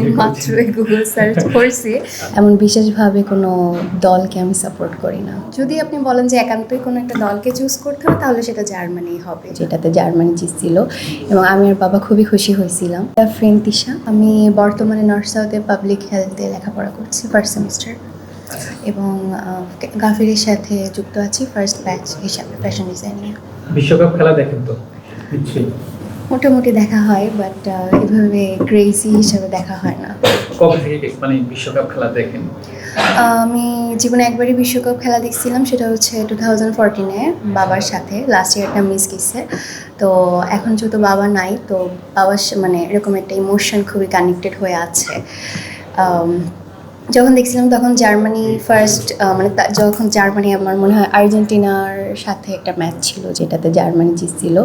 আমি মাত্রই Google search করছি। এমন বিশেষভাবে কোনো দলকে আমি সাপোর্ট করি না। যদি আপনি বলেন যে একান্তই কোনো একটা দলকে চুজ করতে হবে তাহলে সেটা জার্মানি হবে। যেটাতে জার্মানি জিতছিল এবং আমি আর বাবা খুবই খুশি হয়েছিলাম। ফ্রেন্ড তিশা, আমি বর্তমানে নর্থ সাউথে পাবলিক হেলথে লেখাপড়া করছি ফার্স্ট সেমিস্টার এবং গাফিরের সাথে যুক্ত আছি ফার্স্ট ব্যাচ হিসাবে ফ্যাশন ডিজাইনিং। বিশ্বকাপ খেলা দেখেন তো নিশ্চয়ই? মোটামুটি দেখা হয়, বাট এভাবে ক্রেজি হিসাবে দেখা হয় না। কবে থেকে মানে বিশ্বকাপ খেলা দেখেন? আমি জীবনে একবারই বিশ্বকাপ খেলা দেখছিলাম, সেটা হচ্ছে 2014-এ বাবার সাথে। লাস্ট ইয়ারটা মিস গেছে। তো এখন যেহেতু বাবা নাই, তো বাবার মানে এরকম একটা ইমোশন খুবই কানেক্টেড হয়ে আছে। যখন দেখছিলাম তখন জার্মানি ফার্স্ট, মানে যখন জার্মানি আমার মনে হয় আর্জেন্টিনার সাথে একটা ম্যাচ ছিল যেটাতে জার্মানি জিতছিল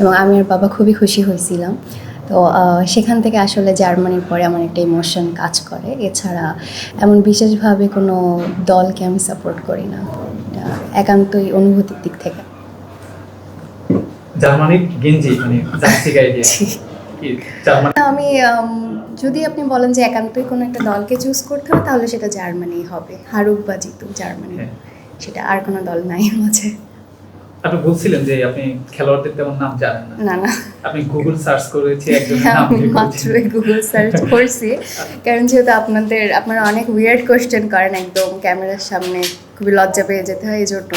এবং আমি আর বাবা খুবই খুশি হয়েছিলাম। তো সেখান থেকে আসলে জার্মানির পরে আমার একটা ইমোশন কাজ করে। এছাড়া এমন বিশেষভাবে কোনো দলকে আমি সাপোর্ট করি না, এটা একান্তই অনুভূতির দিক থেকে। জার্মানির গেঞ্জি মানে জার্সি গায়ে দিয়ে কি জার্মানি? আমি যদি আপনি বলেন যে একান্তই কোনো একটা দলকে চুজ করতে হবে তাহলে সেটা জার্মানি হবে। হারুক বা জিতুক জার্মানি, সেটা আর কোনো দল নাই মাঝে। আপনি বলছিলেন যে আপনি খেলোয়াড়দের তেমন নাম জানেন না। না না, আপনি গুগল সার্চ করেছি একজনের নাম আমি বের করেছেন। মাত্রই গুগল সার্চ করছি, কারণ যেহেতু আপনারা অনেক উইয়ার্ড কোয়েশ্চেন করেন, একদম ক্যামেরার সামনে খুবই লজ্জা পেয়ে যেতে হয়, এই জন্য।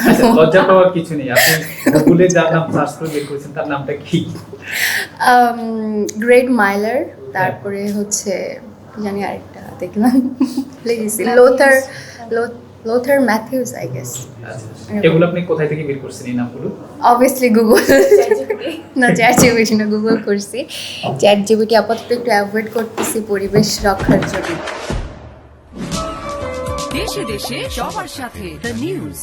আচ্ছা, লজ্জা পাওয়ার কিছু নেই। আপনি গুগলে যার নাম সার্চ করে বের করেছেন তার নামটা কি? গ্রেট মাইলার, তারপরে হচ্ছে কি জানি আরেকটা দেখলাম please Lothar Matthäus I guess. এগুলো আপনি কোথায় থেকে বের করছেন এই নামগুলো? অবভিয়াসলি গুগল, না চ্যাট জিপিটি না, গুগল করছি। চ্যাট জিপিটি আপাতত একটু অ্যাভয়েড করতেছি পরিবেশ রক্ষার জন্য। দেশে দেশে সবার সাথে দ্য নিউজ।